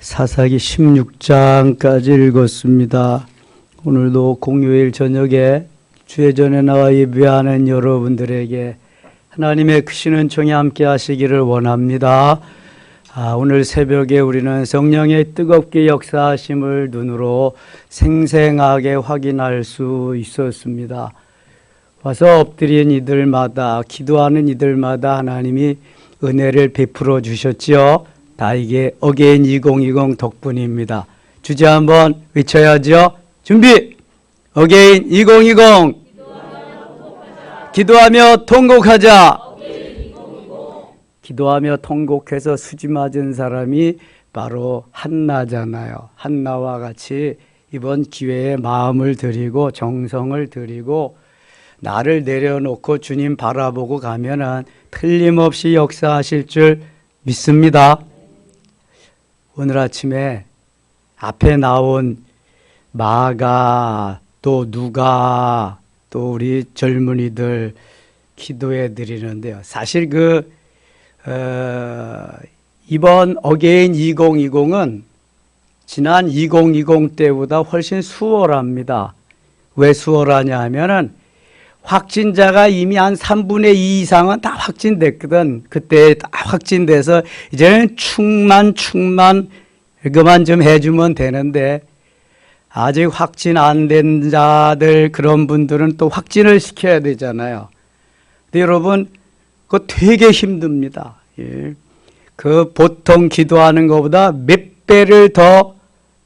사사기 16장까지 읽었습니다. 오늘도 공휴일 저녁에 주의 전에 나와 예배하는 여러분들에게 하나님의 크신 은총이 함께 하시기를 원합니다. 오늘 새벽에 우리는 성령의 뜨겁게 역사하심을 눈으로 생생하게 확인할 수 있었습니다. 와서 엎드린 이들마다, 기도하는 이들마다 하나님이 은혜를 베풀어 주셨지요. 다 이게 어게인 2020 덕분입니다. 주제 한번 외쳐야죠. 준비! 어게인 2020 기도하며 통곡하자. 기도하며 통곡해서 수지 맞은 사람이 바로 한나잖아요. 한나와 같이 이번 기회에 마음을 드리고 정성을 드리고 나를 내려놓고 주님 바라보고 가면은 틀림없이 역사하실 줄 믿습니다. 오늘 아침에 앞에 나온 마가 또 누가 또 우리 젊은이들 기도해 드리는데요. 사실 이번 어게인 2020은 지난 2020 때보다 훨씬 수월합니다. 왜 수월하냐 하면은 확진자가 이미 한 3분의 2 이상은 다 확진됐거든. 그때 다 확진돼서 이제는 충만 그만 좀 해주면 되는데 아직 확진 안 된 자들 그런 분들은 또 확진을 시켜야 되잖아요. 근데 여러분 그거 되게 힘듭니다. 예. 그 보통 기도하는 것보다 몇 배를 더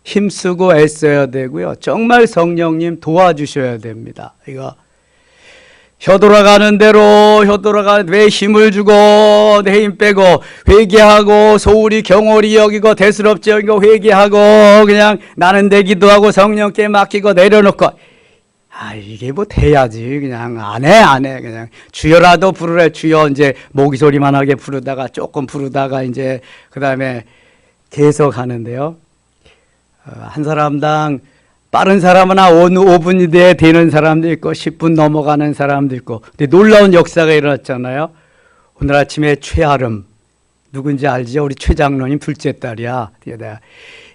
힘쓰고 애써야 되고요. 정말 성령님 도와주셔야 됩니다. 이거 혀 돌아가는 대로 왜 힘을 주고 내 힘 빼고 회개하고 소홀히 경홀히 여기고 대수롭지 여기고 회개하고 그냥 나는 내 기도하고 성령께 맡기고 내려놓고 이게 뭐 돼야지. 그냥 안 해. 그냥 주여라도 부르래. 주여 이제 모기 소리만 하게 부르다가 조금 부르다가 이제 그 다음에 계속 하는데요. 한 사람당 빠른 사람은 5분이 돼야 되는 사람도 있고 10분 넘어가는 사람도 있고. 근데 놀라운 역사가 일어났잖아요. 오늘 아침에 최아름 누군지 알죠? 우리 최 장로님 둘째 딸이야.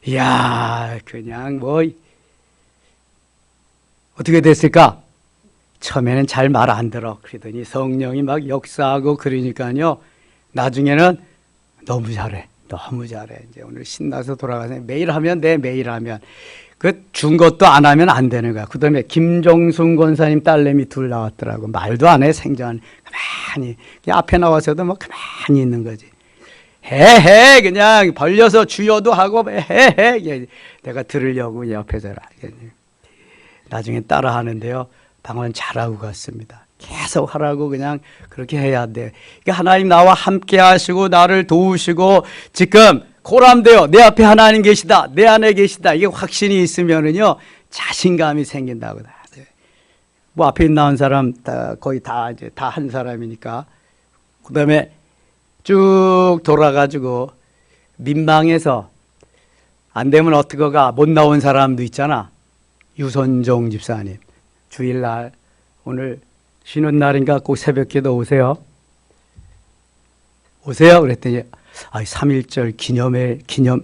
이야 그냥 뭐 어떻게 됐을까? 처음에는 잘 말 안 들어. 그러더니 성령이 막 역사하고 그러니까요. 나중에는 너무 잘해. 이제 오늘 신나서 돌아가서 매일 하면 돼. 매일 하면. 준 것도 안 하면 안 되는 거야. 그 다음에 김종순 권사님 딸내미 둘 나왔더라고. 말도 안 해, 생전. 가만히. 앞에 나와서도 뭐 가만히 있는 거지. 해. 그냥 벌려서 주여도 하고 해. 내가 들으려고 옆에서 나중에 따라 하는데요. 방언 잘하고 갔습니다. 계속 하라고 그냥 그렇게 해야 돼. 그러니까 하나님 나와 함께 하시고 나를 도우시고 지금 고람돼요. 내 앞에 하나님 계시다. 내 안에 계시다. 이게 확신이 있으면은요, 자신감이 생긴다고. 뭐 앞에 나온 사람 거의 다 이제 다 한 사람이니까. 그 다음에 쭉 돌아가지고 민망해서 안 되면 어떡하가 못 나온 사람도 있잖아. 유선종 집사님. 주일날 오늘 쉬는 날인가 꼭 새벽기도 오세요. 그랬더니 3.1절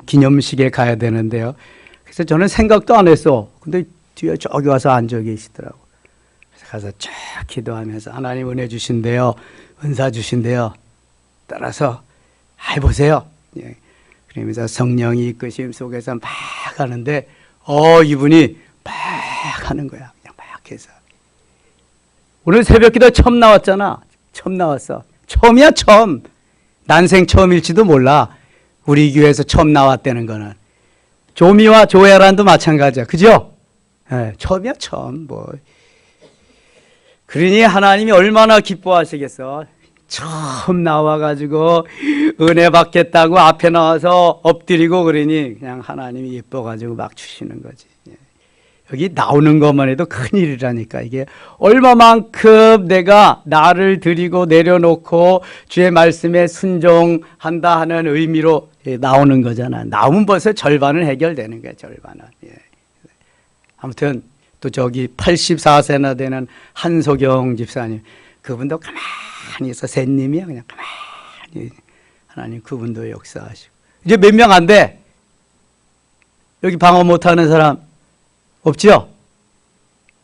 기념식에 가야 되는데요. 그래서 저는 생각도 안 했어. 근데 뒤에 저기 와서 앉아 계시더라고. 그래서 가서 쫙 기도하면서 하나님 은혜 주신대요. 은사 주신대요. 따라서 해보세요. 그러면서 성령이 이끄심 속에서 막 하는데 이분이 막 하는 거야. 그냥 막 해서. 오늘 새벽기도 처음 나왔잖아. 처음 나왔어. 처음이야 처음. 난생 처음일지도 몰라. 우리 교회에서 처음 나왔다는 거는. 조미와 조혜란도 마찬가지야. 그죠? 네, 처음이야 처음. 그러니 하나님이 얼마나 기뻐하시겠어. 처음 나와가지고 은혜 받겠다고 앞에 나와서 엎드리고 그러니 그냥 하나님이 예뻐가지고 막 주시는 거지. 여기 나오는 것만 해도 큰일이라니까. 이게 얼마만큼 내가 나를 드리고 내려놓고 주의 말씀에 순종한다 하는 의미로 나오는 거잖아. 나오면 벌써 절반은 해결되는 거야. 절반은. 아무튼 또 저기 84세나 되는 한소경 집사님, 그분도 가만히 있어. 셋님이야. 그냥 가만히 하나님 그분도 역사하시고. 이제 몇 명 안 돼. 여기 방언 못하는 사람 없죠?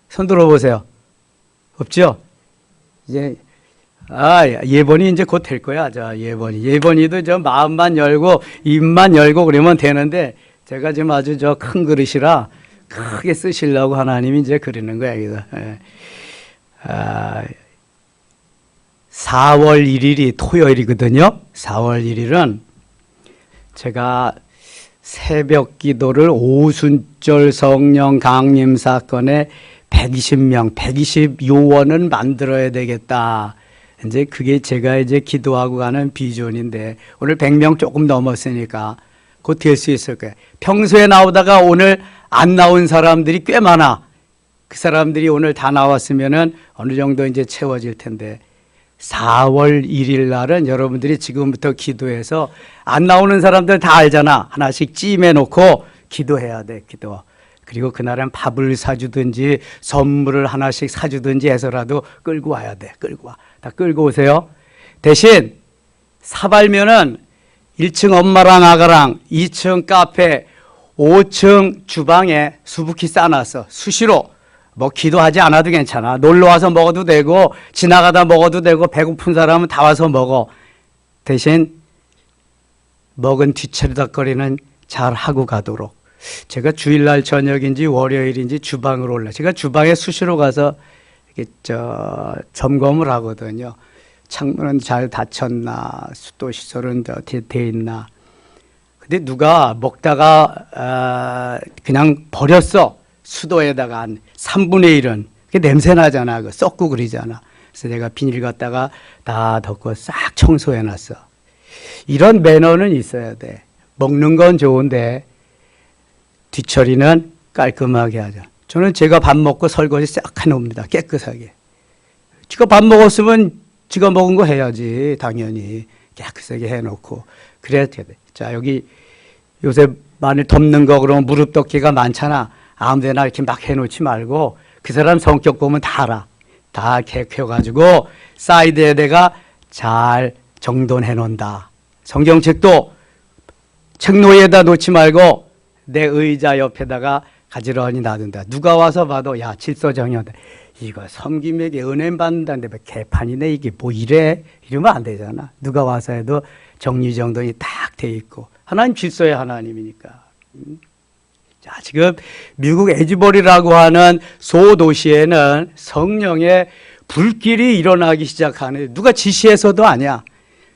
손 들어보세요. 없죠? 이제 예번이 이제 곧 될 거야. 자, 예번이도 저 마음만 열고 입만 열고 그러면 되는데 제가 지금 아주 저 큰 그릇이라 크게 쓰시려고 하나님이 이제 그러는 거야. 여기서. 4월 1일이 토요일이거든요. 4월 1일은 제가 새벽 기도를 오순절 성령 강림 사건에 120명, 120요원은 만들어야 되겠다. 이제 그게 제가 이제 기도하고 가는 비전인데 오늘 100명 조금 넘었으니까 곧 될 수 있을 거예요. 평소에 나오다가 오늘 안 나온 사람들이 꽤 많아. 그 사람들이 오늘 다 나왔으면은 어느 정도 이제 채워질 텐데 4월 1일 날은 여러분들이 지금부터 기도해서 안 나오는 사람들 다 알잖아. 하나씩 찜해 놓고 기도해야 돼. 기도. 그리고 그날은 밥을 사주든지 선물을 하나씩 사주든지 해서라도 끌고 와야 돼. 끌고 와. 다 끌고 오세요. 대신 사발면은 1층 엄마랑 아가랑 2층 카페 5층 주방에 수북히 싸놨어. 수시로. 뭐 기도하지 않아도 괜찮아. 놀러와서 먹어도 되고 지나가다 먹어도 되고 배고픈 사람은 다 와서 먹어. 대신 먹은 뒤처리덕거리는 잘 하고 가도록. 제가 주일날 저녁인지 월요일인지 주방으로 올라. 제가 주방에 수시로 가서 이렇게 점검을 하거든요. 창문은 잘 닫혔나, 수도 시설은 돼 있나. 근데 누가 먹다가 그냥 버렸어. 수도에다가 한 3분의 1은. 그게 냄새 나잖아. 그 썩고 그러잖아. 그래서 내가 비닐 갖다가 다 덮고 싹 청소해 놨어. 이런 매너는 있어야 돼. 먹는 건 좋은데 뒤처리는 깔끔하게 하자. 저는 제가 밥 먹고 설거지 싹 해놓습니다. 깨끗하게. 지가 밥 먹었으면 지가 먹은 거 해야지. 당연히 깨끗하게 해놓고 그래야 돼. 자, 여기 요새 마늘 덮는 거 그러면 무릎 덮기가 많잖아. 아무데나 이렇게 막 해놓지 말고 그 사람 성격 보면 다 알아. 다 개켜가지고 사이드에다가 잘 정돈해 놓는다. 성경책도 책노에다 놓지 말고 내 의자 옆에다가 가지런히 놔둔다. 누가 와서 봐도 야 질서정연하다. 이거 섬김에게 은혜 받는다는데 뭐 개판이네 이게 뭐 이래? 이러면 안 되잖아. 누가 와서 해도 정리정돈이 딱 돼 있고 하나님 질서의 하나님이니까. 자, 지금 미국 에즈버리라고 하는 소도시에는 성령의 불길이 일어나기 시작하는데 누가 지시해서도 아니야.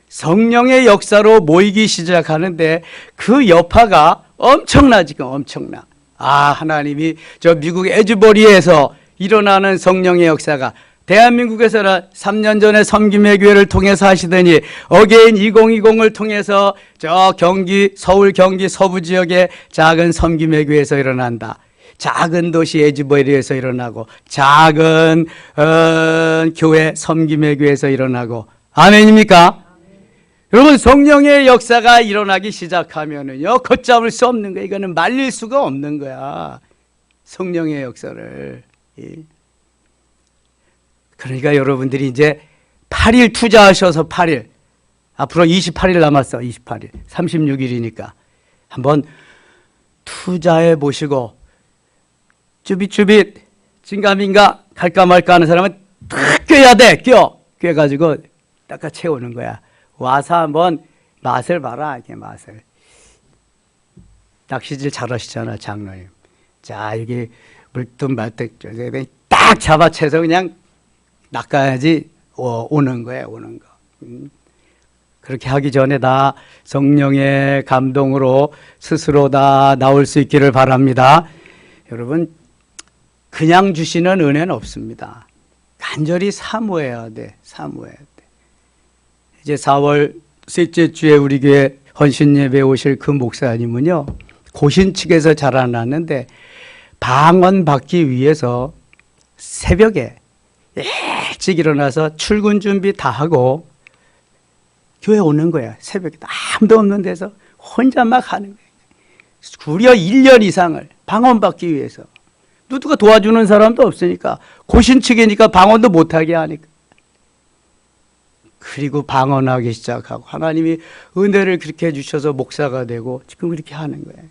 성령의 역사로 모이기 시작하는데 그 여파가 엄청나. 지금 엄청나. 하나님이 저 미국 에즈버리에서 일어나는 성령의 역사가 대한민국에서는 3년 전에 섬김의 교회를 통해서 하시더니 어게인 2020을 통해서 저 서울 경기 서부 지역의 작은 섬김의 교회에서 일어난다. 작은 도시 에즈버리에서 일어나고 작은 교회 섬김의 교회에서 일어나고 아멘입니까? 여러분 성령의 역사가 일어나기 시작하면은요 걷잡을 수 없는 거야. 이거는 말릴 수가 없는 거야. 성령의 역사를. 그러니까 여러분들이 이제 8일 투자하셔서 8일 앞으로 28일 남았어. 28일 36일이니까 한번 투자해 보시고 쭈빗쭈빗 진가민가 갈까 말까 하는 사람은 탁 껴야 돼. 껴가지고 닦아 채우는 거야. 와서 한번 맛을 봐라. 이렇게 맛을. 낚시질 잘하시잖아 장로님. 자 여기 물든 말듯 딱 잡아채서 그냥 낚아야지 오는 거야. 오는 거. 그렇게 하기 전에 다 성령의 감동으로 스스로 다 나올 수 있기를 바랍니다. 여러분 그냥 주시는 은혜는 없습니다. 간절히 사모해야 돼. 사모해야 돼. 이제 4월 셋째 주에 우리 교회 헌신 예배 오실 그 목사님은요. 고신 측에서 자라났는데 방언 받기 위해서 새벽에 일찍 일어나서 출근 준비 다 하고 교회 오는 거야. 새벽에 아무도 없는 데서 혼자 막 하는 거야. 무려 1년 이상을 방언 받기 위해서. 누가 도와주는 사람도 없으니까 고신 측이니까 방언도 못하게 하니까. 그리고 방언하기 시작하고 하나님이 은혜를 그렇게 해주셔서 목사가 되고 지금 그렇게 하는 거예요.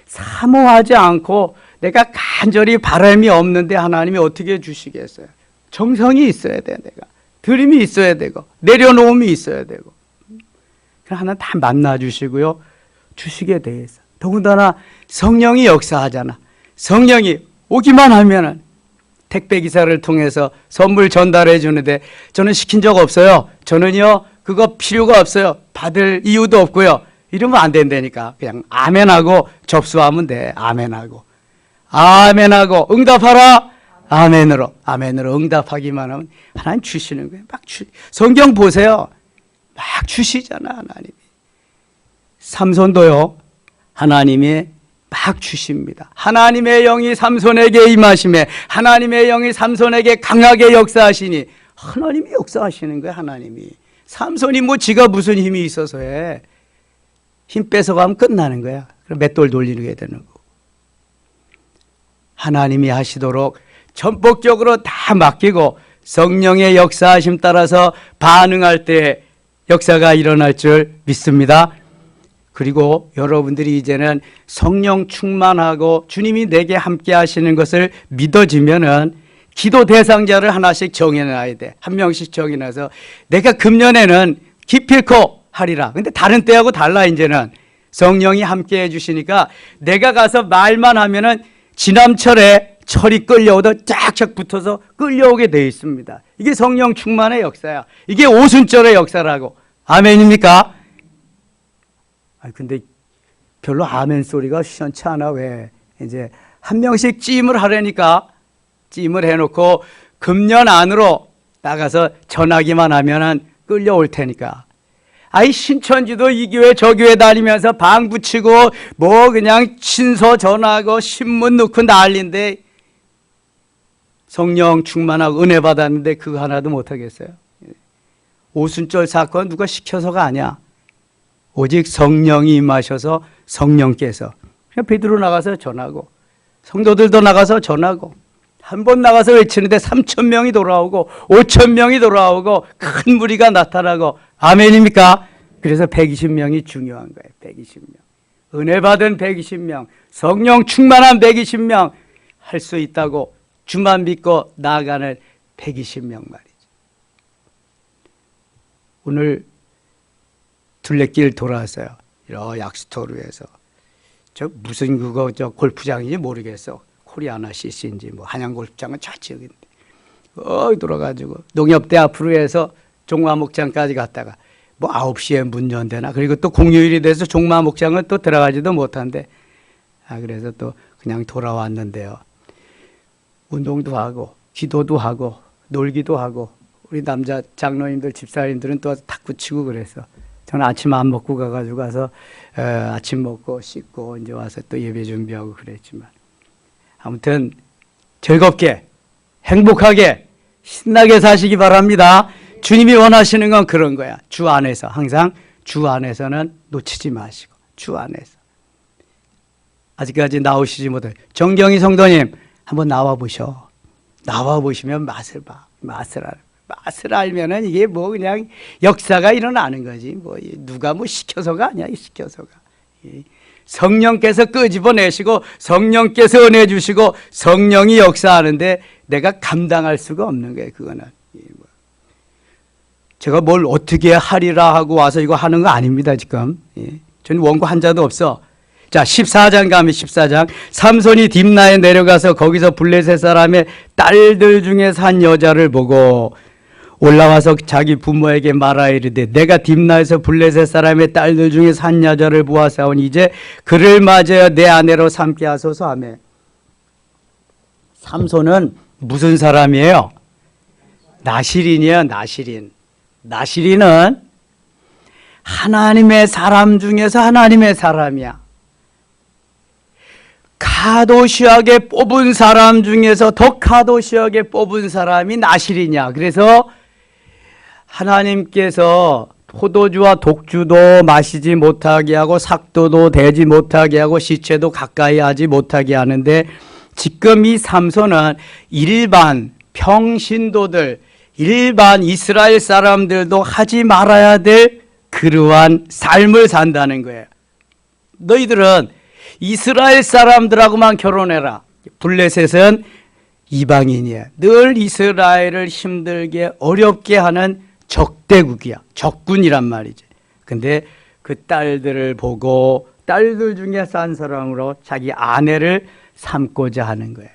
사모하지 않고 내가 간절히 바람이 없는데 하나님이 어떻게 주시겠어요? 정성이 있어야 돼. 내가 드림이 있어야 되고 내려놓음이 있어야 되고. 하나 다 만나주시고요. 주시게 돼 있어. 더군다나 성령이 역사하잖아. 성령이 오기만 하면은 택배기사를 통해서 선물 전달해 주는데 저는 시킨 적 없어요. 저는요 그거 필요가 없어요. 받을 이유도 없고요. 이러면 안 된다니까. 그냥 아멘하고 접수하면 돼. 아멘하고 응답하라. 아멘으로 응답하기만 하면 하나님 주시는 거예요. 성경 보세요. 막 주시잖아 하나님이. 삼손도요 하나님이 막 주십니다. 하나님의 영이 삼손에게 임하심에 하나님의 영이 삼손에게 강하게 역사하시니 하나님이 역사하시는 거예요. 하나님이. 삼손이 뭐 지가 무슨 힘이 있어서 해. 힘 뺏어가면 끝나는 거야. 그럼 맷돌 돌리는 게 되는 거고. 하나님이 하시도록 전폭적으로 다 맡기고 성령의 역사하심 따라서 반응할 때 역사가 일어날 줄 믿습니다. 그리고 여러분들이 이제는 성령 충만하고 주님이 내게 함께 하시는 것을 믿어지면은 기도 대상자를 하나씩 정해놔야 돼. 한 명씩 정해놔서 내가 금년에는 기필코 하리라. 근데 다른 때하고 달라. 이제는 성령이 함께 해주시니까 내가 가서 말만 하면은 지남철에 철이 끌려오다 쫙쫙 붙어서 끌려오게 되어 있습니다. 이게 성령 충만의 역사야. 이게 오순절의 역사라고. 아멘입니까? 근데 별로 아멘 소리가 시원치 않아. 왜? 이제 한 명씩 찜을 하려니까 찜을 해놓고 금년 안으로 나가서 전하기만 하면은 끌려올 테니까. 신천지도 이 교회 저 교회 다니면서 방 붙이고 뭐 그냥 친서 전하고 신문 넣고 난리인데 성령 충만하고 은혜 받았는데 그거 하나도 못하겠어요. 오순절 사건 누가 시켜서가 아니야. 오직 성령이 임하셔서 성령께서. 그냥 베드로 나가서 전하고 성도들도 나가서 전하고 한 번 나가서 외치는데 3,000명이 돌아오고 5,000명이 돌아오고 큰 무리가 나타나고. 아멘입니까? 그래서 120명이 중요한 거예요. 120명. 은혜 받은 120명, 성령 충만한 120명 할 수 있다고 주만 믿고 나아가는 120명 말이죠. 오늘 둘레길 돌아왔어요. 약수터루에서. 저 무슨 저 골프장인지 모르겠어. 코리아나 CC인지 뭐 한양 골프장은 좌측인데. 돌아가지고 농협대 앞으로 해서 종마목장까지 갔다가 뭐 9시에 문 연대나 그리고 또 공휴일이 돼서 종마목장은 또 들어가지도 못한대. 그래서 또 그냥 돌아왔는데요. 운동도 하고 기도도 하고 놀기도 하고 우리 남자 장로님들 집사님들은 또 탁구 치고 그래서 저는 아침 안 먹고 가가지고 가서 아침 먹고 씻고 이제 와서 또 예배 준비하고 그랬지만 아무튼 즐겁게 행복하게 신나게 사시기 바랍니다. 주님이 원하시는 건 그런 거야. 주 안에서 항상 주 안에서는 놓치지 마시고 주 안에서. 아직까지 나오시지 못해 정경희 성도님 한번 나와 보셔. 나와 보시면 맛을 봐. 맛을 알면은 이게 뭐 그냥 역사가 일어나는 거지. 뭐 누가 뭐 시켜서가 아니야. 시켜서가. 성령께서 끄집어내시고 성령께서 은혜 주시고 성령이 역사하는데 내가 감당할 수가 없는 거예요. 그거는. 제가 뭘 어떻게 하리라 하고 와서 이거 하는 거 아닙니다. 지금. 저는 원고 한 자도 없어. 자, 14장 가면 14장. 삼손이 딥나에 내려가서 거기서 블레셋 사람의 딸들 중에서 한 여자를 보고 올라와서 자기 부모에게 말하 이르되 내가 딥나에서 블레셋 사람의 딸들 중에서 한 여자를 보았사오니 이제 그를 맞아야 내 아내로 삼게 하소서 하며. 삼손은 무슨 사람이에요? 나실인이에요. 나실인은 하나님의 사람 중에서 하나님의 사람이야. 카도시하게 뽑은 사람 중에서 더 카도시하게 뽑은 사람이 나실이냐. 그래서 하나님께서 포도주와 독주도 마시지 못하게 하고 삭도도 대지 못하게 하고 시체도 가까이 하지 못하게 하는데 지금 이 삼손은 일반 평신도들 일반 이스라엘 사람들도 하지 말아야 될 그러한 삶을 산다는 거예요. 너희들은 이스라엘 사람들하고만 결혼해라. 블레셋은 이방인이야. 늘 이스라엘을 힘들게 어렵게 하는 적대국이야. 적군이란 말이지. 근데 그 딸들을 보고 딸들 중에 싼 사랑으로 자기 아내를 삼고자 하는 거예요.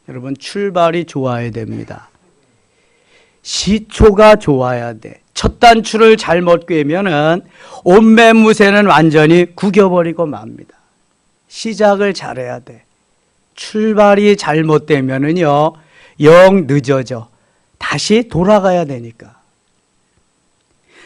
여러분, 출발이 좋아야 됩니다. 시초가 좋아야 돼. 첫 단추를 잘못 꿰면은 옷매무새는 완전히 구겨버리고 맙니다. 시작을 잘해야 돼. 출발이 잘못되면은요, 영 늦어져. 다시 돌아가야 되니까.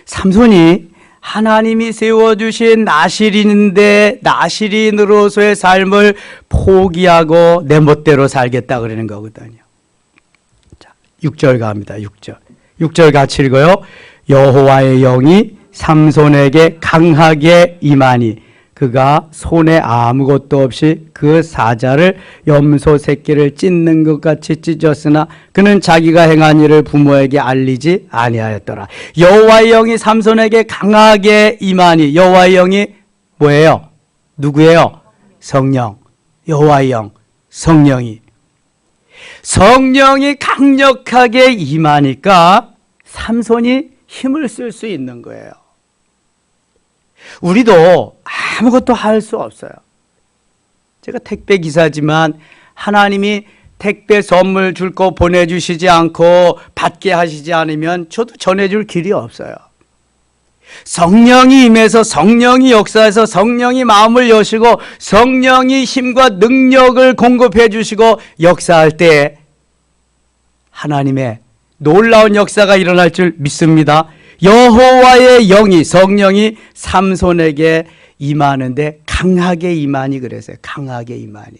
삼손이 하나님이 세워주신 나실인인데 나실인으로서의 삶을 포기하고 내 멋대로 살겠다 그러는 거거든요. 자, 6절 갑니다. 6절. 6절 같이 읽어요. 여호와의 영이 삼손에게 강하게 임하니 그가 손에 아무것도 없이 그 사자를 염소 새끼를 찢는 것 같이 찢었으나 그는 자기가 행한 일을 부모에게 알리지 아니하였더라. 여호와의 영이 삼손에게 강하게 임하니, 여호와의 영이 뭐예요? 누구예요? 성령. 여호와의 영, 성령이 강력하게 임하니까 삼손이 힘을 쓸 수 있는 거예요. 우리도 아무것도 할 수 없어요. 제가 택배 기사지만 하나님이 택배 선물 줄 거 보내주시지 않고 받게 하시지 않으면 저도 전해줄 길이 없어요. 성령이 임해서 성령이 역사해서 성령이 마음을 여시고 성령이 힘과 능력을 공급해 주시고 역사할 때 하나님의 놀라운 역사가 일어날 줄 믿습니다. 여호와의 영이, 성령이 삼손에게 임하는데 강하게 임하니 그랬어요. 강하게 임하니.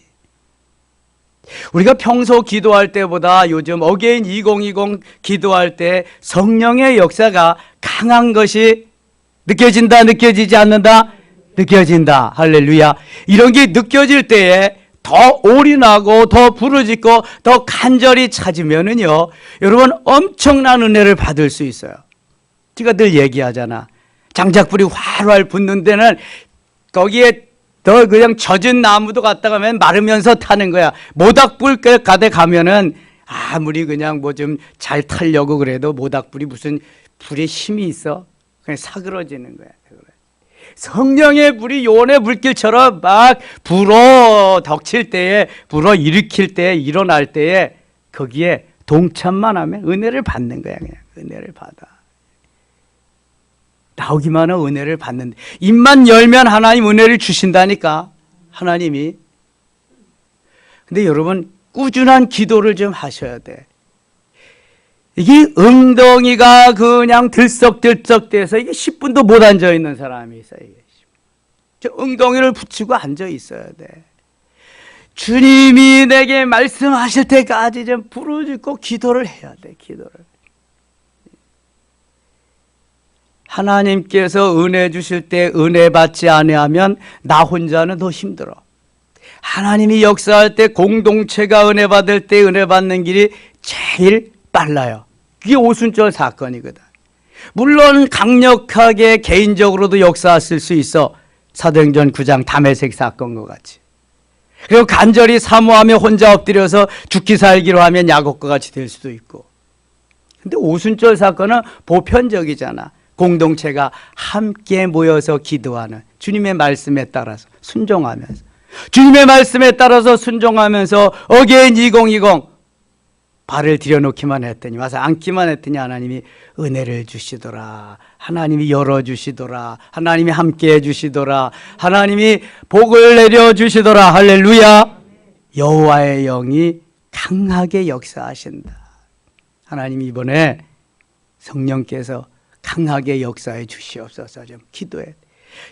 우리가 평소 기도할 때보다 요즘 어게인 2020 기도할 때 성령의 역사가 강한 것이 느껴진다, 느껴지지 않는다? 느껴진다. 할렐루야. 이런 게 느껴질 때에 더 올인하고 더 부르짖고 더 간절히 찾으면은요, 여러분 엄청난 은혜를 받을 수 있어요. 제가 늘 얘기하잖아. 장작불이 활활 붙는 데는 거기에 더 그냥 젖은 나무도 갖다 가면 마르면서 타는 거야. 모닥불 가대 가면은 아무리 그냥 뭐 좀 잘 타려고 그래도 모닥불이 무슨 불에 힘이 있어? 그냥 사그러지는 거야. 성령의 불이 요원의 불길처럼 막 불어 덮칠 때에, 불어 일으킬 때에, 일어날 때에 거기에 동참만 하면 은혜를 받는 거야. 그냥 은혜를 받아. 나오기만 하면 은혜를 받는데 입만 열면 하나님 은혜를 주신다니까. 하나님이. 근데 여러분 꾸준한 기도를 좀 하셔야 돼. 이게 엉덩이가 그냥 들썩들썩돼서 이게 10분도 못 앉아 있는 사람이 있어요. 저 엉덩이를 붙이고 앉아 있어야 돼. 주님이 내게 말씀하실 때까지 좀 부르짖고 기도를 해야 돼. 기도를. 하나님께서 은혜 주실 때 은혜 받지 아니하면 나 혼자는 더 힘들어. 하나님이 역사할 때 공동체가 은혜 받을 때 은혜 받는 길이 제일 빨라요. 그게 오순절 사건이거든. 물론 강력하게 개인적으로도 역사했을 수 있어. 사도행전 9장 다메섹 사건과 같이. 그리고 간절히 사모하며 혼자 엎드려서 죽기 살기로 하면 야곱과 같이 될 수도 있고. 근데 오순절 사건은 보편적이잖아. 공동체가 함께 모여서 기도하는, 주님의 말씀에 따라서 순종하면서, 주님의 말씀에 따라서 순종하면서 어게인 2020 발을 들여놓기만 했더니, 와서 앉기만 했더니 하나님이 은혜를 주시더라. 하나님이 열어주시더라. 하나님이 함께 해주시더라. 하나님이 복을 내려주시더라. 할렐루야. 여호와의 영이 강하게 역사하신다. 하나님이 이번에 성령께서 강하게 역사해 주시옵소서. 좀 기도해.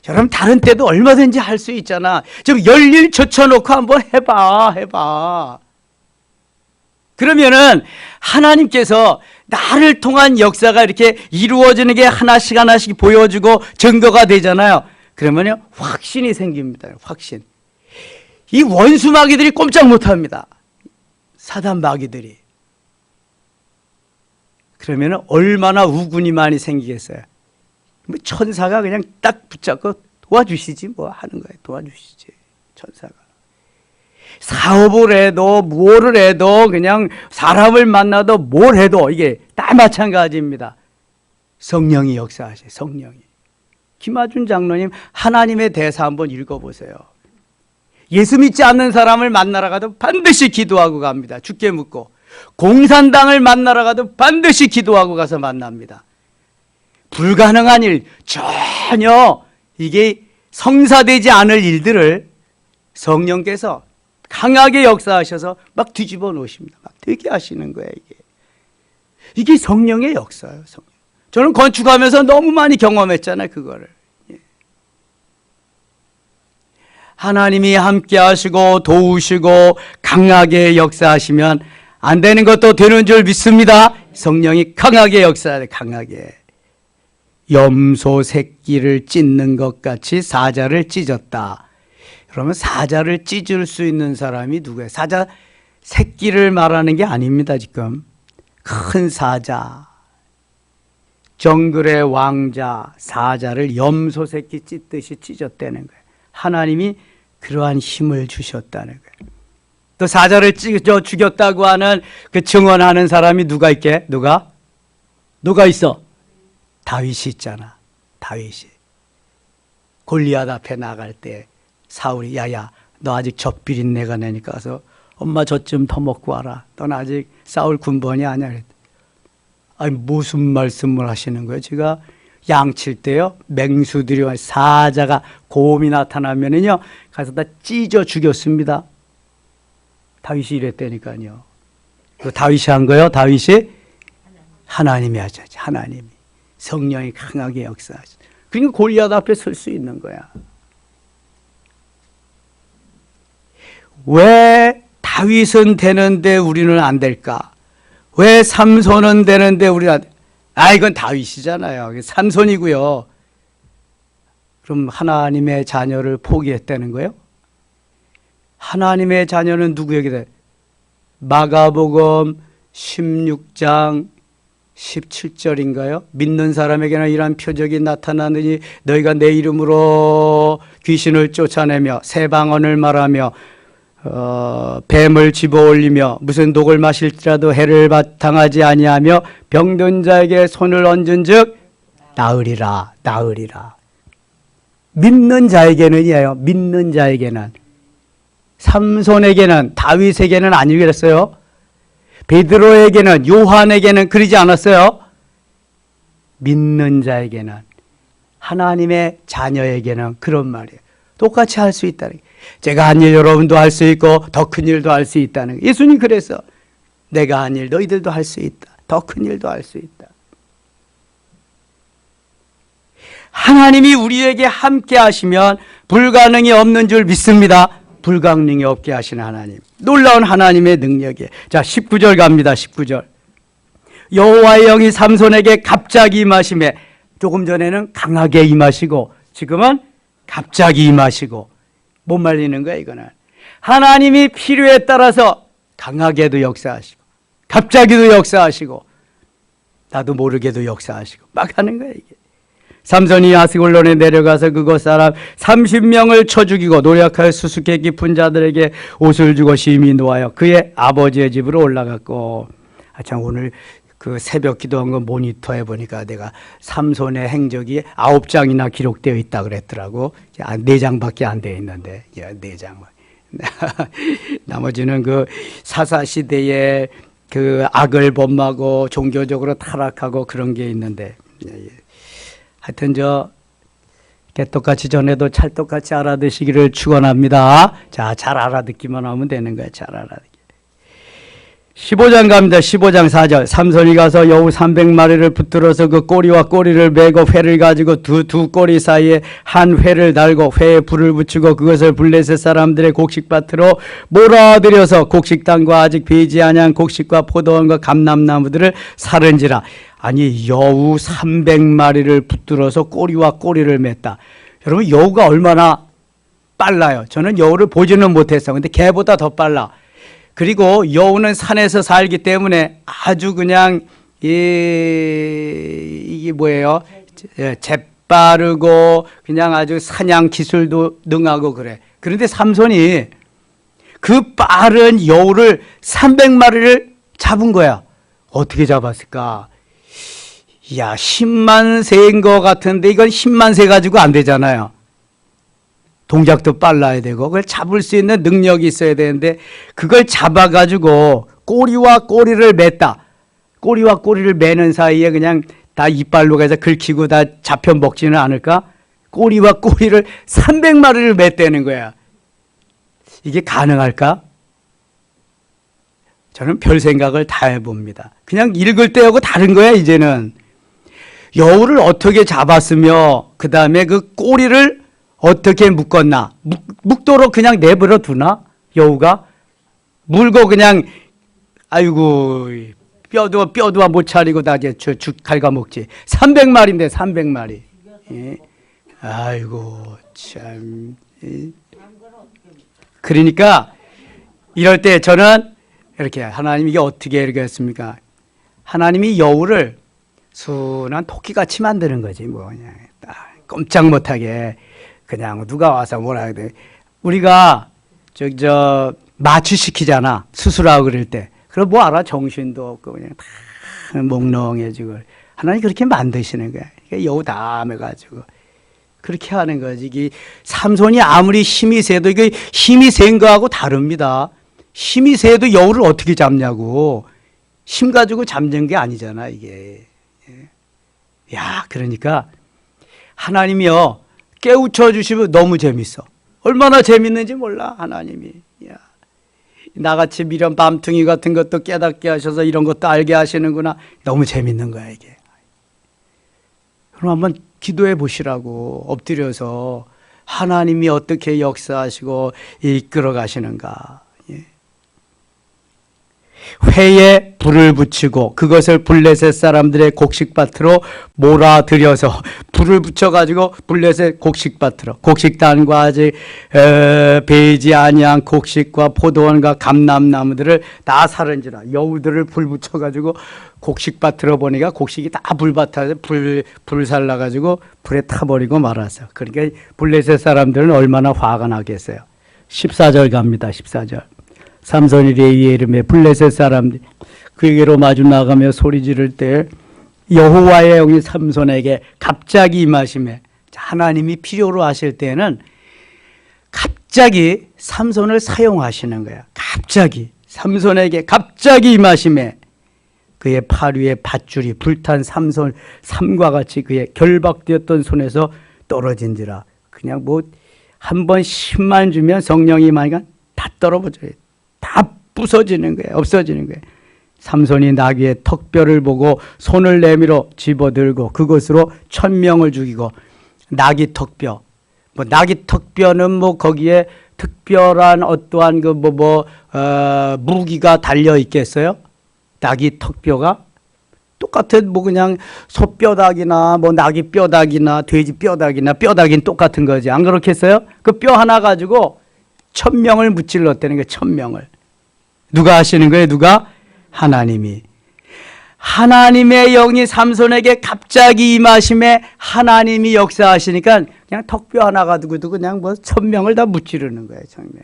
여러분 다른 때도 얼마든지 할 수 있잖아. 좀 열일 젖혀놓고 한번 해봐. 그러면은 하나님께서 나를 통한 역사가 이렇게 이루어지는 게 하나씩 하나씩 보여주고 증거가 되잖아요. 그러면요 확신이 생깁니다. 확신. 이 원수 마귀들이 꼼짝 못합니다. 사단 마귀들이. 그러면 얼마나 우군이 많이 생기겠어요. 천사가 그냥 딱 붙잡고 도와주시지 뭐 하는 거예요. 도와주시지. 천사가. 사업을 해도 뭐를 해도 그냥 사람을 만나도 뭘 해도 이게 다 마찬가지입니다. 성령이 역사하세요. 성령이. 김하준 장로님 하나님의 대사 한번 읽어보세요. 예수 믿지 않는 사람을 만나러 가도 반드시 기도하고 갑니다. 죽게 묻고. 공산당을 만나러 가도 반드시 기도하고 가서 만납니다. 불가능한 일, 전혀 이게 성사되지 않을 일들을 성령께서 강하게 역사하셔서 막 뒤집어 놓으십니다. 막 되게 하시는 거예요, 이게. 이게 성령의 역사예요, 성령. 저는 건축하면서 너무 많이 경험했잖아요, 그거를. 하나님이 함께 하시고 도우시고 강하게 역사하시면 안 되는 것도 되는 줄 믿습니다. 성령이 강하게 역사해, 강하게. 염소 새끼를 찢는 것 같이 사자를 찢었다. 그러면 사자를 찢을 수 있는 사람이 누구예요? 사자 새끼를 말하는 게 아닙니다, 지금. 큰 사자, 정글의 왕자, 사자를 염소 새끼 찢듯이 찢었다는 거예요. 하나님이 그러한 힘을 주셨다는 거예요. 또 사자를 찢어 죽였다고 하는 그 증언하는 사람이 누가 있게? 누가 있어? 다윗이 있잖아. 다윗이. 골리앗 앞에 나갈 때 사울이 야야 너 아직 젖비린내가 나니까 가서 엄마 젖 좀 더 먹고 와라. 넌 아직 사울 군번이 아니야. 그랬더니 아니 무슨 말씀을 하시는 거예요? 제가 양칠 때요 맹수들이 사자가 곰이 나타나면은요 가서 다 찢어 죽였습니다. 다윗이 이랬다니까요. 그 다윗이 한 거예요? 다윗이? 하나님이 하셨지. 하나님이. 성령이 강하게 역사하죠. 그러니까 골리앗 앞에 설 수 있는 거야. 왜 다윗은 되는데 우리는 안 될까? 왜 삼손은 되는데 우리는 안 될까? 이건 다윗이잖아요. 삼손이고요. 그럼 하나님의 자녀를 포기했다는 거예요? 하나님의 자녀는 누구에게 돼? 마가복음 16장 17절인가요? 믿는 사람에게는 이러한 표적이 나타나느니 너희가 내 이름으로 귀신을 쫓아내며 새 방언을 말하며 뱀을 집어올리며 무슨 독을 마실지라도 해를 당하지 아니하며 병든 자에게 손을 얹은즉 나으리라. 나으리라. 믿는 자에게는이에요. 믿는 자에게는. 삼손에게는, 다윗에게는 아니고 그랬어요. 베드로에게는, 요한에게는 그러지 않았어요. 믿는 자에게는, 하나님의 자녀에게는 그런 말이에요. 똑같이 할 수 있다는 거예요. 제가 한 일 여러분도 할 수 있고 더 큰 일도 할 수 있다는 거예요. 예수님 그래서 내가 한 일 너희들도 할 수 있다. 더 큰 일도 할 수 있다. 하나님이 우리에게 함께 하시면 불가능이 없는 줄 믿습니다. 불가능이 없게 하시는 하나님. 놀라운 하나님의 능력이에요. 자, 19절 갑니다. 19절. 여호와의 영이 삼손에게 갑자기 임하심에 조금 전에는 강하게 임하시고 지금은 갑자기 임하시고 못 말리는 거야 이거는. 하나님이 필요에 따라서 강하게도 역사하시고 갑자기도 역사하시고 나도 모르게도 역사하시고 막 하는 거야 이게. 삼손이 아스골론에 내려가서 그곳 사람 30명을 쳐 죽이고 노력하여 수수께 깊은 자들에게 옷을 주고 심히 놓아요. 그의 아버지의 집으로 올라갔고. 참 오늘 그 새벽 기도한 거 모니터해 보니까 내가 삼손의 행적이 9장이나 기록되어 있다 그랬더라고. 4장밖에 안 되어 있는데 4장. 나머지는 그 사사시대에 그 악을 범하고 종교적으로 타락하고 그런 게 있는데 하여튼 개떡같이 전에도 찰떡같이 알아듣시기를 축원합니다. 자, 잘 알아듣기만 하면 되는 거야. 잘 알아듣기. 15장 갑니다. 15장 4절. 삼손이 가서 여우 300마리를 붙들어서 그 꼬리와 꼬리를 메고 회를 가지고 두 꼬리 사이에 한 회를 달고 회에 불을 붙이고 그것을 블레셋 사람들의 곡식밭으로 몰아들여서 곡식당과 아직 배지 아니한 곡식과 포도원과 감람나무들을 사른지라. 아니 여우 300마리를 붙들어서 꼬리와 꼬리를 맸다. 여러분 여우가 얼마나 빨라요. 저는 여우를 보지는 못했어요. 근데 개보다 더 빨라. 그리고 여우는 산에서 살기 때문에 아주 그냥 이게 뭐예요? 빠르고 그냥 아주 사냥 기술도 능하고 그래. 그런데 삼손이 그 빠른 여우를 300마리를 잡은 거야. 어떻게 잡았을까? 야, 10만 세인 것 같은데 이건 10만 세 가지고 안 되잖아요. 동작도 빨라야 되고 그걸 잡을 수 있는 능력이 있어야 되는데 그걸 잡아가지고 꼬리와 꼬리를 맸다. 꼬리와 꼬리를 매는 사이에 그냥 다 이빨로 가서 긁히고 다 잡혀 먹지는 않을까? 꼬리와 꼬리를 300마리를 맸다는 거야. 이게 가능할까? 저는 별 생각을 다 해봅니다. 그냥 읽을 때하고 다른 거야 이제는. 여우를 어떻게 잡았으며 그 다음에 그 꼬리를 어떻게 묶었나? 묶도록 그냥 내버려 두나? 여우가? 물고 그냥 아이고 뼈도 못 차리고 다 죽 갉아먹지. 300마리인데 300마리. 예. 아이고 참. 예. 그러니까 이럴 때 저는 이렇게 하나님 이게 어떻게 이렇게 했습니까? 하나님이 여우를 순한 토끼같이 만드는 거지 뭐 그냥 딱 꼼짝 못하게 그냥 누가 와서 뭐라 그래. 우리가 저 마취시키잖아 수술하고 그럴 때. 그럼 뭐 알아? 정신도 없고 그냥 다 몽롱해지고. 하나님 그렇게 만드시는 거야. 그러니까 여우 다 매가지고 그렇게 하는 거지. 이게 삼손이 아무리 힘이 세도 이게 힘이 센 거하고 다릅니다. 힘이 세도 여우를 어떻게 잡냐고. 힘 가지고 잡는 게 아니잖아 이게. 야, 그러니까 하나님이요 깨우쳐 주시면 너무 재밌어. 얼마나 재밌는지 몰라 하나님이. 야, 나같이 미련 밤둥이 같은 것도 깨닫게 하셔서 이런 것도 알게 하시는구나. 너무 재밌는 거야 이게. 그럼 한번 기도해 보시라고. 엎드려서 하나님이 어떻게 역사하시고 이끌어 가시는가. 회에 불을 붙이고 그것을 블레셋 사람들의 곡식밭으로 몰아들여서 불을 붙여가지고 블레셋 곡식밭으로 곡식단과 아직 베이지 아니한 곡식과 포도원과 감람나무들을 다 사른지라. 여우들을 불 붙여가지고 곡식밭으로 보니까 곡식이 다 불밭에 불 살라가지고 불에 타버리고 말았어요. 그러니까 블레셋 사람들은 얼마나 화가 나겠어요. 14절 갑니다. 14절. 삼손이 레위의 이름에 블레셋 사람들이 그에게로 마주 나가며 소리 지를 때 여호와의 영이 삼손에게 갑자기 임하시매. 하나님이 필요로 하실 때는 갑자기 삼손을 사용하시는 거야. 갑자기 삼손에게 갑자기 임하시매. 그의 팔 위에 밧줄이 불탄 삼손 삼과 같이 그의 결박되었던 손에서 떨어진지라. 그냥 뭐 한 번 힘만 주면 성령이 임하니까 다 떨어져요. 다 부서지는 거예요. 없어지는 거예요. 삼손이 나귀의 턱뼈를 보고 손을 내밀어 집어들고 그것으로 1000명을 죽이고. 나귀 턱뼈. 뭐 나귀 턱뼈는 뭐 거기에 특별한 어떠한 그 무기가 달려 있겠어요? 나귀 턱뼈가 똑같은 뭐 그냥 소뼈다귀나 뭐 나귀 뼈다귀나 돼지 뼈다귀나 뼈다귀는 똑같은 거지. 안 그렇겠어요? 그 뼈 하나 가지고 1000명을 무찔렀다는 거예요. 1000명을. 누가 하시는 거예요? 누가? 하나님이. 하나님의 영이 삼손에게 갑자기 임하심에 하나님이 역사하시니까 그냥 턱뼈 하나 가지고도 그냥 뭐 1000명을 다 무찌르는 거예요. 정말.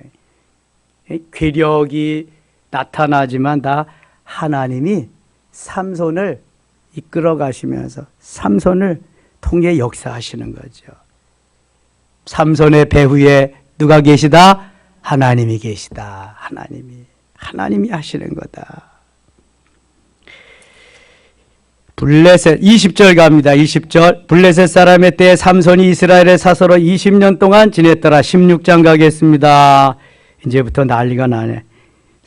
괴력이 나타나지만 다 하나님이 삼손을 이끌어 가시면서 삼손을 통해 역사하시는 거죠. 삼손의 배후에 누가 계시다? 하나님이 계시다. 하나님이 하시는 거다. 블레셋 20절 갑니다. 20절. 블레셋 사람의 때에 삼손이 이스라엘의 사서로 20년 동안 지냈더라. 16장 가겠습니다. 이제부터 난리가 나네.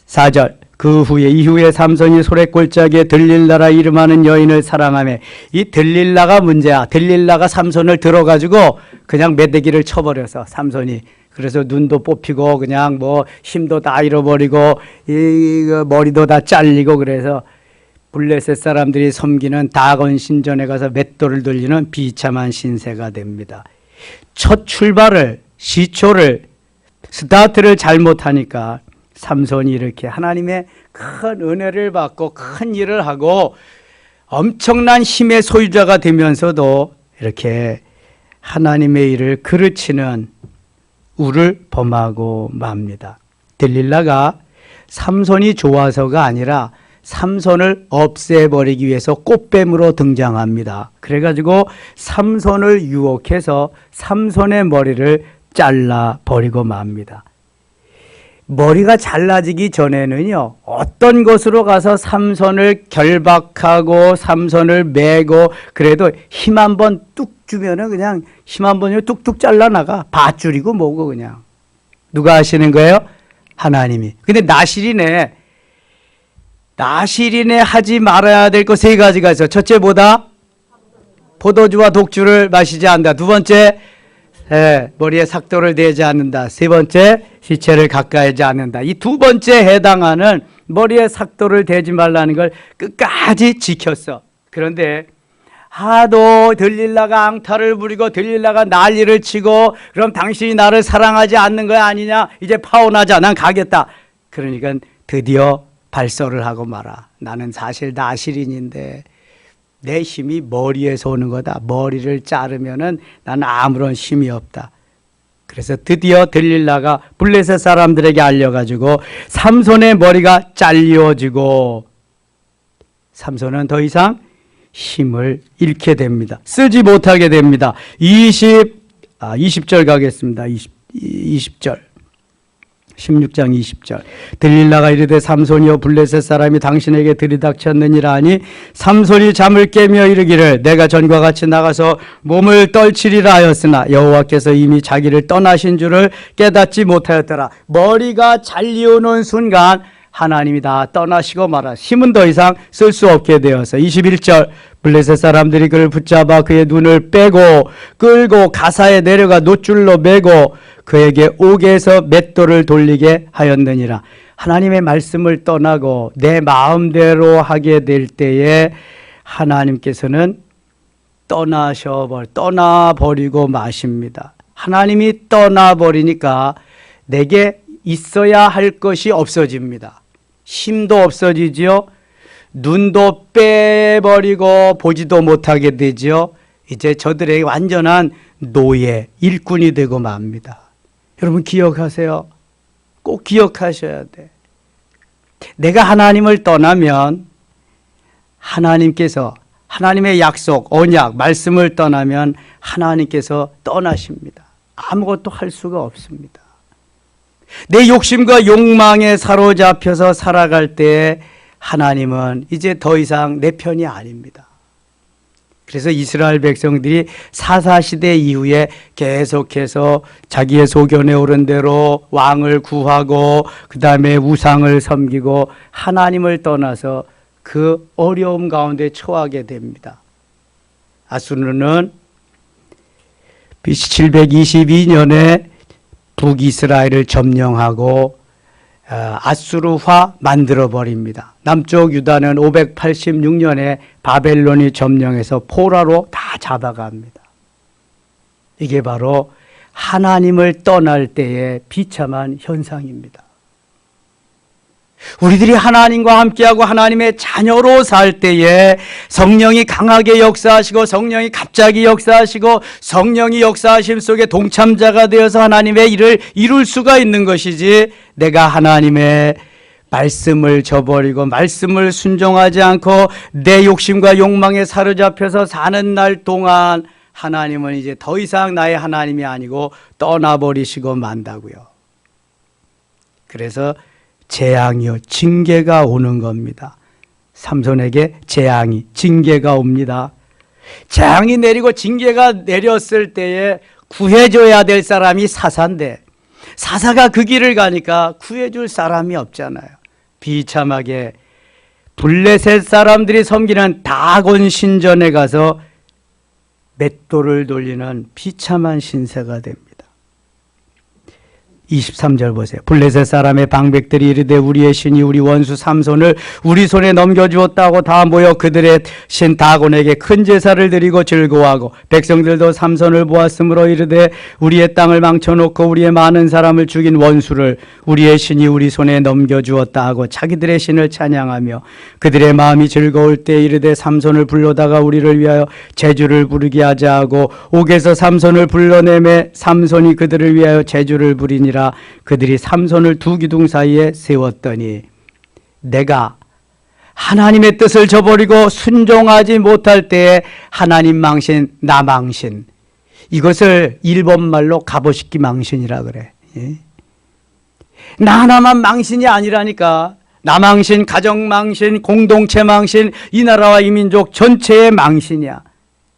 4절. 이후에 삼손이 소래골짜기에 들릴라라 이름하는 여인을 사랑하며. 이 들릴라가 문제야. 들릴라가 삼손을 들어가지고 그냥 메대기를 쳐버려서 삼손이. 그래서 눈도 뽑히고 그냥 뭐 힘도 다 잃어버리고 머리도 다 잘리고. 그래서 블레셋 사람들이 섬기는 다곤 신전에 가서 맷돌을 돌리는 비참한 신세가 됩니다. 첫 출발을 시초를 스타트를 잘못하니까 삼손이 이렇게 하나님의 큰 은혜를 받고 큰 일을 하고 엄청난 힘의 소유자가 되면서도 이렇게 하나님의 일을 그르치는 우를 범하고 맙니다. 들릴라가 삼손이 좋아서가 아니라 삼손을 없애버리기 위해서 꽃뱀으로 등장합니다. 그래가지고 삼손을 유혹해서 삼손의 머리를 잘라버리고 맙니다. 머리가 잘라지기 전에는요, 어떤 곳으로 가서 삼손을 결박하고 삼손을 매고 그래도 힘 한번 뚝 주면은 그냥 힘 한번 뚝뚝 잘라나가. 밧줄이고 뭐고 그냥. 누가 하시는 거예요? 하나님이. 근데 나실이네 하지 말아야 될 거 세 가지가 있어. 첫째 뭐다? 포도주와 독주를 마시지 않는다. 두 번째, 머리에 삭도를 대지 않는다. 세 번째, 시체를 가까이 하지 않는다. 이 두 번째 해당하는 머리에 삭도를 대지 말라는 걸 끝까지 지켰어. 그런데 하도 들릴라가 앙탈을 부리고 들릴라가 난리를 치고 그럼 당신이 나를 사랑하지 않는 거 아니냐? 이제 파혼하자. 난 가겠다. 그러니까 드디어 발설을 하고 말아. 나는 사실 나실인인데 내 힘이 머리에서 오는 거다. 머리를 자르면은 나는 아무런 힘이 없다. 그래서 드디어 들릴라가 블레셋 사람들에게 알려가지고 삼손의 머리가 잘려지고 삼손은 더 이상 힘을 잃게 됩니다. 쓰지 못하게 됩니다. 20절 가겠습니다. 20절. 16장 20절. 들릴라가 이르되 삼손이여 블레셋 사람이 당신에게 들이닥쳤느니라 하니 삼손이 잠을 깨며 이르기를 내가 전과 같이 나가서 몸을 떨치리라 하였으나 여호와께서 이미 자기를 떠나신 줄을 깨닫지 못하였더라. 머리가 잘리오는 순간 하나님이 다 떠나시고 말아 힘은 더 이상 쓸 수 없게 되어서 21절 블레셋 사람들이 그를 붙잡아 그의 눈을 빼고 끌고 가사에 내려가 놋줄로 매고 그에게 옥에서 맷돌을 돌리게 하였느니라. 하나님의 말씀을 떠나고 내 마음대로 하게 될 때에 하나님께서는 떠나버리고 마십니다. 하나님이 떠나버리니까 내게 있어야 할 것이 없어집니다. 힘도 없어지지요. 눈도 빼버리고 보지도 못하게 되지요. 이제 저들의 완전한 노예, 일꾼이 되고 맙니다. 여러분 기억하세요. 꼭 기억하셔야 돼. 내가 하나님을 떠나면 하나님께서 하나님의 약속, 언약, 말씀을 떠나면 하나님께서 떠나십니다. 아무것도 할 수가 없습니다. 내 욕심과 욕망에 사로잡혀서 살아갈 때 하나님은 이제 더 이상 내 편이 아닙니다. 그래서 이스라엘 백성들이 사사시대 이후에 계속해서 자기의 소견에 오른 대로 왕을 구하고 그 다음에 우상을 섬기고 하나님을 떠나서 그 어려움 가운데 처하게 됩니다. 아수르는 BC 722년에 북이스라엘을 점령하고 아수르화 만들어버립니다. 남쪽 유다는 586년에 바벨론이 점령해서 포로로 다 잡아갑니다. 이게 바로 하나님을 떠날 때의 비참한 현상입니다. 우리들이 하나님과 함께하고 하나님의 자녀로 살 때에 성령이 강하게 역사하시고 성령이 갑자기 역사하시고 성령이 역사하심 속에 동참자가 되어서 하나님의 일을 이룰 수가 있는 것이지 내가 하나님의 말씀을 저버리고 말씀을 순종하지 않고 내 욕심과 욕망에 사로잡혀서 사는 날 동안 하나님은 이제 더 이상 나의 하나님이 아니고 떠나버리시고 만다고요. 그래서 재앙이요, 징계가 오는 겁니다. 삼손에게 징계가 옵니다. 재앙이 내리고 징계가 내렸을 때에 구해줘야 될 사람이 사사인데 사사가 그 길을 가니까 구해줄 사람이 없잖아요. 비참하게 블레셋 사람들이 섬기는 다곤 신전에 가서 맷돌을 돌리는 비참한 신세가 됩니다. 23절 보세요. 블레셋 사람의 방백들이 이르되 우리의 신이 우리 원수 삼손을 우리 손에 넘겨주었다고 다 모여 그들의 신 다곤에게 큰 제사를 드리고 즐거워하고 백성들도 삼손을 보았으므로 이르되 우리의 땅을 망쳐놓고 우리의 많은 사람을 죽인 원수를 우리의 신이 우리 손에 넘겨주었다 하고 자기들의 신을 찬양하며 그들의 마음이 즐거울 때 이르되 삼손을 불러다가 우리를 위하여 제주를 부르게 하자 하고 옥에서 삼손을 불러내매 삼손이 그들을 위하여 제주를 부리니라. 그들이 삼손을 두 기둥 사이에 세웠더니 내가 하나님의 뜻을 저버리고 순종하지 못할 때에 하나님 망신 나 망신, 이것을 일본말로 갑오식기 망신이라 그래. 예? 나 하나만 망신이 아니라니까. 나 망신, 가정 망신, 공동체 망신, 이 나라와 이 민족 전체의 망신이야.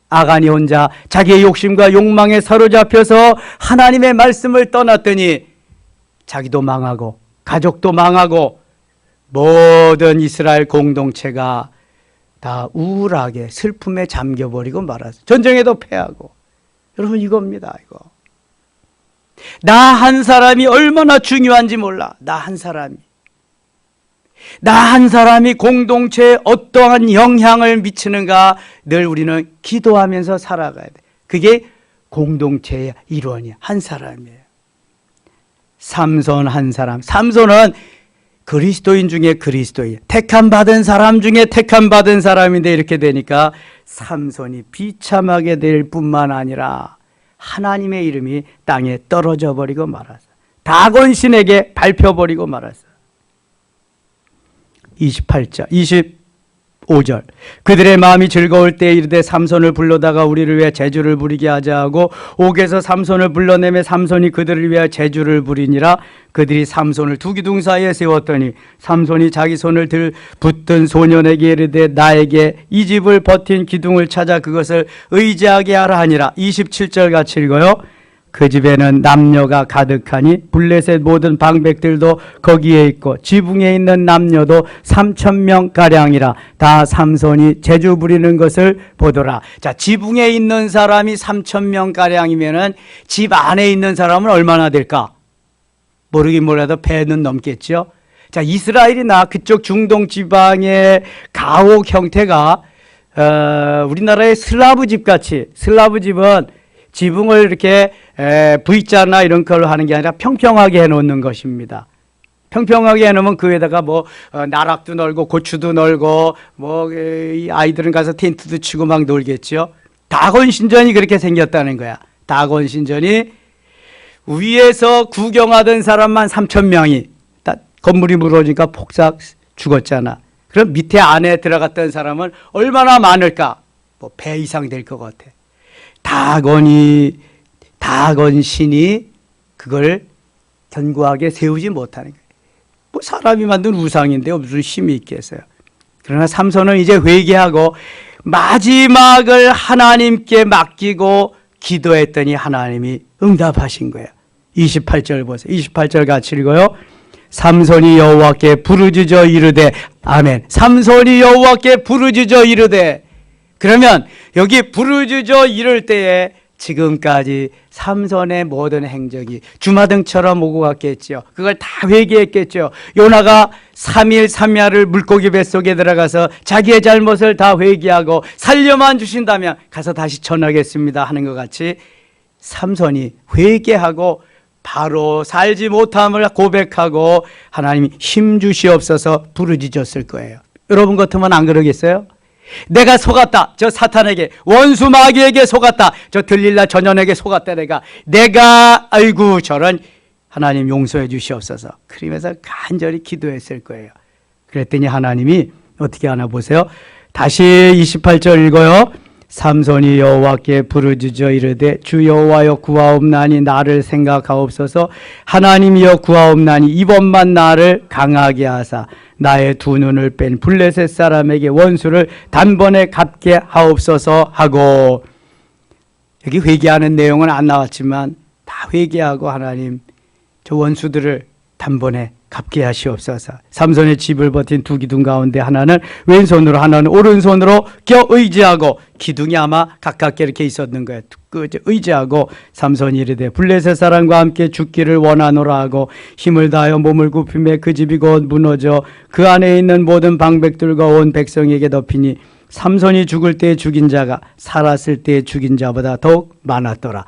아간이 혼자 자기의 욕심과 욕망에 사로잡혀서 하나님의 말씀을 떠났더니 자기도 망하고 가족도 망하고 모든 이스라엘 공동체가 다 우울하게 슬픔에 잠겨버리고 말았어요. 전쟁에도 패하고. 여러분 이겁니다. 이거. 나 한 사람이 얼마나 중요한지 몰라. 나 한 사람이. 나 한 사람이 공동체에 어떠한 영향을 미치는가 늘 우리는 기도하면서 살아가야 돼. 그게 공동체의 일원이야. 한 사람이에요. 삼손 한 사람. 삼손은 그리스도인 중에 그리스도인, 택함 받은 사람 중에 택함 받은 사람인데 이렇게 되니까 삼손이 비참하게 될 뿐만 아니라 하나님의 이름이 땅에 떨어져 버리고 말았어요. 다곤 신에게 밟혀버리고 말았어요. 28절, 25절. 그들의 마음이 즐거울 때 이르되 삼손을 불러다가 우리를 위해 제주를 부리게 하자 하고 옥에서 삼손을 불러내매 삼손이 그들을 위해 제주를 부리니라. 그들이 삼손을 두 기둥 사이에 세웠더니 삼손이 자기 손을 붙든 소년에게 이르되 나에게 이 집을 버틴 기둥을 찾아 그것을 의지하게 하라 하니라. 27절 같이 읽어요. 그 집에는 남녀가 가득하니 블레셋 모든 방백들도 거기에 있고 지붕에 있는 남녀도 3,000명가량이라. 다 삼손이 제주 부리는 것을 보더라. 자, 지붕에 있는 사람이 3,000명가량이면은 집 안에 있는 사람은 얼마나 될까? 모르긴 몰라도 배는 넘겠죠. 자, 이스라엘이나 그쪽 중동 지방의 가옥 형태가 우리나라의 슬라브 집 같이, 슬라브 집은 지붕을 이렇게 V자나 이런 걸로 하는 게 아니라 평평하게 해놓는 것입니다. 평평하게 해놓으면 그 위에다가 뭐 나락도 널고 고추도 널고 뭐 이 아이들은 가서 텐트도 치고 막 놀겠죠. 다곤 신전이 그렇게 생겼다는 거야. 다곤 신전이 위에서 구경하던 사람만 3,000명이 건물이 무너지니까 폭삭 죽었잖아. 그럼 밑에 안에 들어갔던 사람은 얼마나 많을까? 뭐 배 이상 될 것 같아. 다곤 신이 그걸 견고하게 세우지 못하는 거예요. 뭐 사람이 만든 우상인데 무슨 힘이 있겠어요. 그러나 삼손은 이제 회개하고 마지막을 하나님께 맡기고 기도했더니 하나님이 응답하신 거예요. 28절 보세요. 28절 같이 읽어요. 삼손이 여호와께 부르짖어 이르되 아멘. 삼손이 여호와께 부르짖어 이르되. 그러면 여기 부르짖어 이럴 때에 지금까지 삼손의 모든 행적이 주마등처럼 오고 갔겠죠. 그걸 다 회개했겠죠. 요나가 3일 3야를 물고기 뱃속에 들어가서 자기의 잘못을 다 회개하고 살려만 주신다면 가서 다시 전하겠습니다 하는 것 같이 삼손이 회개하고 바로 살지 못함을 고백하고 하나님이 힘 주시옵소서 부르짖었을 거예요. 여러분 같으면 안 그러겠어요? 내가 속았다. 저 사탄에게, 원수 마귀에게 속았다. 저 들릴라 전연에게 속았다. 내가 아이고 저런 하나님 용서해 주시옵소서. 그러면서 간절히 기도했을 거예요. 그랬더니 하나님이 어떻게 하나 보세요. 다시 28절 읽어요. 삼손이 여호와께 부르짖어 이르되 주 여호와여 구하옵나니 나를 생각하옵소서. 하나님이여 구하옵나니 이번만 나를 강하게 하사 나의 두 눈을 뺀 블레셋 사람에게 원수를 단번에 갚게 하옵소서 하고. 여기 회개하는 내용은 안 나왔지만 다 회개하고 하나님 저 원수들을 단번에 갚게 하시옵소서. 삼손의 집을 버틴 두 기둥 가운데 하나는 왼손으로 하나는 오른손으로 의지하고, 기둥이 아마 가깝게 이렇게 있었는 거예요. 의지하고 삼손이 이르되 블레셋 사람과 함께 죽기를 원하노라 하고 힘을 다하여 몸을 굽히매 그 집이 곧 무너져 그 안에 있는 모든 방백들과 온 백성에게 덮이니 삼손이 죽을 때 죽인 자가 살았을 때 죽인 자보다 더욱 많았더라.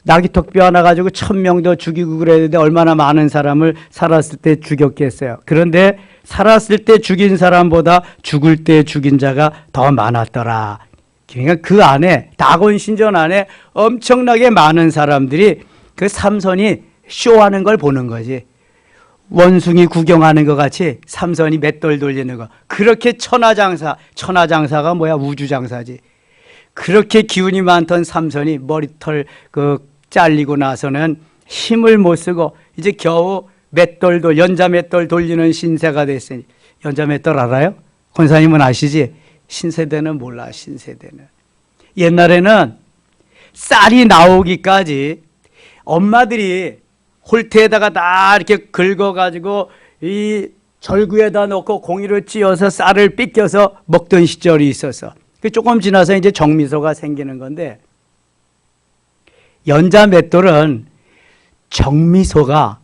나귀턱뼈 하나 가지고 1000명도 죽이고 그랬는데 얼마나 많은 사람을 살았을 때 죽였겠어요. 그런데 살았을 때 죽인 사람보다 죽을 때 죽인 자가 더 많았더라. 그러니까 그 안에, 다곤 신전 안에 엄청나게 많은 사람들이 그 삼손이 쇼하는 걸 보는 거지. 원숭이 구경하는 것 같이 삼손이 맷돌 돌리는 거. 그렇게 천하장사가 뭐야? 우주장사지. 그렇게 기운이 많던 삼손이 머리털 잘리고 나서는 힘을 못 쓰고 이제 겨우 연자 맷돌 돌리는 신세가 됐으니. 연자 맷돌 알아요? 권사님은 아시지? 신세대는 몰라. 신세대는 옛날에는 쌀이 나오기까지 엄마들이 홀대에다가 다 이렇게 긁어가지고 이 절구에다 넣고 공이로 찧어서 쌀을 삐껴서 먹던 시절이 있어서 조금 지나서 이제 정미소가 생기는 건데, 연자 맷돌은 정미소가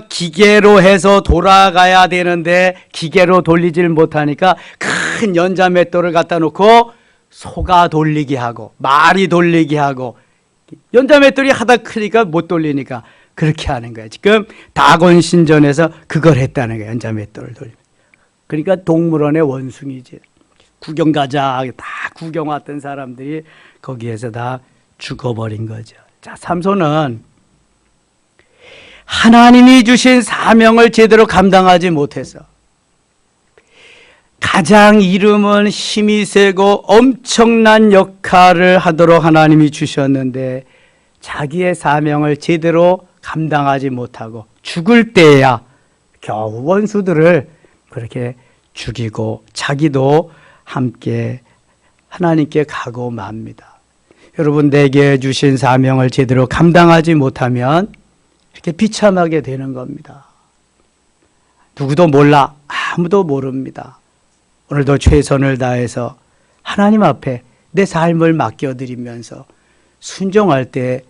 기계로 해서 돌아가야 되는데 기계로 돌리질 못하니까 큰 연자 맷돌을 갖다 놓고 소가 돌리게 하고 말이 돌리게 하고, 연자 맷돌이 하다 크니까 못 돌리니까 그렇게 하는 거야. 지금 다곤 신전에서 그걸 했다는 거야. 연자 맷돌을 돌리면. 그러니까 동물원의 원숭이지. 구경 가자. 다 구경 왔던 사람들이 거기에서 다 죽어버린 거죠. 자, 삼손은 하나님이 주신 사명을 제대로 감당하지 못해서 가장 이름은 힘이 세고 엄청난 역할을 하도록 하나님이 주셨는데 자기의 사명을 제대로 감당하지 못하고 죽을 때야 겨우 원수들을 그렇게 죽이고 자기도 함께 하나님께 가고 맙니다. 여러분, 내게 주신 사명을 제대로 감당하지 못하면 이렇게 비참하게 되는 겁니다. 누구도 몰라. 아무도 모릅니다. 오늘도 최선을 다해서 하나님 앞에 내 삶을 맡겨드리면서 순종할 때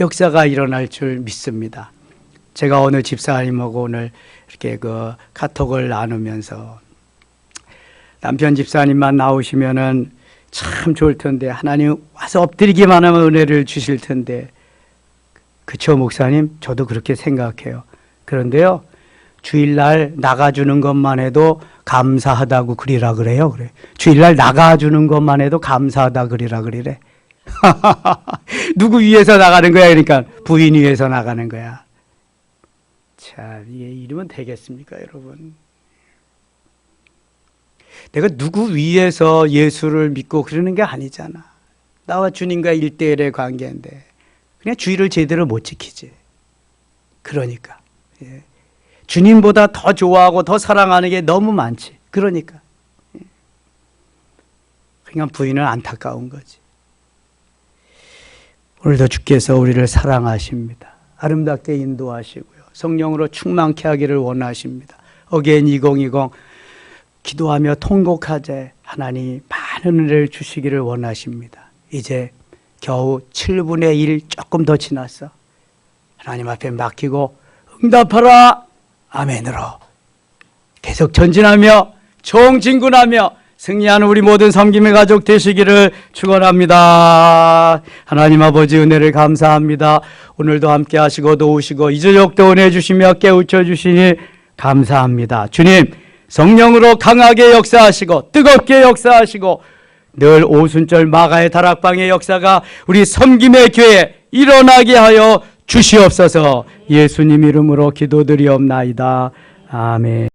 역사가 일어날 줄 믿습니다. 제가 오늘 집사님하고 오늘 이렇게 카톡을 나누면서 남편 집사님만 나오시면은 참 좋을 텐데 하나님 와서 엎드리기만 하면 은혜를 주실 텐데, 그쵸 목사님? 저도 그렇게 생각해요. 그런데요, 주일날 나가주는 것만 해도 감사하다고 그리라 그래요. 그래. 주일날 나가주는 것만 해도 감사하다 그리라 그래. 누구 위해서 나가는 거야? 그러니까 부인 위해서 나가는 거야. 참, 이게 이러면 되겠습니까, 여러분? 내가 누구 위해서 예수를 믿고 그러는 게 아니잖아. 나와 주님과 1대1의 관계인데 그냥 주의를 제대로 못 지키지. 그러니까 주님보다 더 좋아하고 더 사랑하는 게 너무 많지. 그러니까 그냥 부인은 안타까운 거지. 오늘도 주께서 우리를 사랑하십니다. 아름답게 인도하시고요, 성령으로 충만케 하기를 원하십니다. 어게인 2020 기도하며 통곡하되 하나님 많은 은혜를 주시기를 원하십니다. 이제 겨우 7분의 1 조금 더 지났어. 하나님 앞에 맡기고 응답하라 아멘으로 계속 전진하며 총진군하며 승리하는 우리 모든 섬김의 가족 되시기를 축원합니다. 하나님 아버지, 은혜를 감사합니다. 오늘도 함께 하시고 도우시고 이 저녁도 은혜 주시며 깨우쳐 주시니 감사합니다. 주님, 성령으로 강하게 역사하시고 뜨겁게 역사하시고 늘 오순절 마가의 다락방의 역사가 우리 섬김의 교회에 일어나게 하여 주시옵소서. 예수님 이름으로 기도드리옵나이다. 아멘.